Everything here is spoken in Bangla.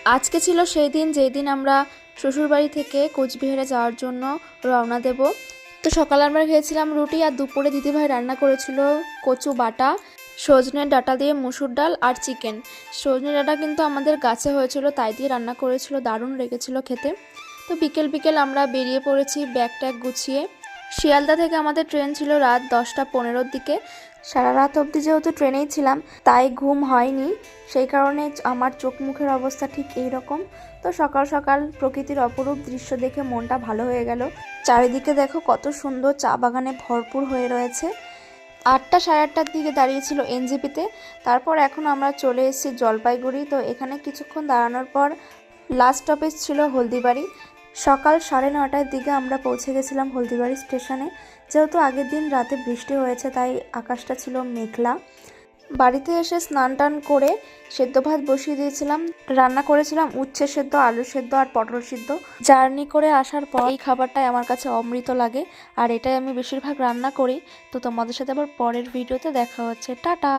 আজকে ছিল সেই দিন যেই দিন আমরা শ্বশুরবাড়ি থেকে কোচবিহারে যাওয়ার জন্য রওনা দেব। তো সকালে আমরা খেয়েছিলাম রুটি, আর দুপুরে দিদিভাই রান্না করেছিল কচু বাটা, সজনে ডাঁটা দিয়ে মুসুর ডাল আর চিকেন। সজনে ডাঁটা কিন্তু আমাদের গাছে হয়েছিল, তাই দিয়ে রান্না করেছিল, দারুণ লেগেছিল খেতে। তো বিকেল বিকেল আমরা বেরিয়ে পড়েছি ব্যাগ ট্যাগ গুছিয়ে। শিয়ালদা থেকে আমাদের ট্রেন ছিল রাত 10টা 15-র দিকে। সারা রাত অবধি যেহেতু ট্রেনেই ছিলাম, তাই ঘুম হয়নি, সেই কারণে আমার চোখ মুখের অবস্থা ঠিক এই রকম। তো সকাল সকাল প্রকৃতির অপরূপ দৃশ্য দেখে মনটা ভালো হয়ে গেল। চারিদিকে দেখো কত সুন্দর চা বাগানে ভরপুর হয়ে রয়েছে। 8টা 8:30-র দিকে দাঁড়িয়েছিল এনজেপিতে। তারপর এখন আমরা চলে এসেছি জলপাইগুড়ি। তো এখানে কিছুক্ষণ দাঁড়ানোর পর লাস্ট স্টপেজ ছিল হলদিবাড়ি। সকাল 9:30-র দিকে আমরা পৌঁছে গেছিলাম হলদিবাড়ি স্টেশনে। যেহেতু আগের দিন রাতে বৃষ্টি হয়েছে, তাই আকাশটা ছিল মেঘলা। বাড়িতে এসে স্নান টান করে সেদ্ধ ভাত বসিয়ে দিয়েছিলাম। রান্না করেছিলাম উচ্ছে সেদ্ধ, আলু সেদ্ধ আর পটল সিদ্ধ। জার্নি করে আসার পর এই খাবারটাই আমার কাছে অমৃত লাগে, আর এটাই আমি বেশিরভাগ রান্না করি। তো তোমাদের সাথে আবার পরের ভিডিওতে দেখা হচ্ছে। টাটা।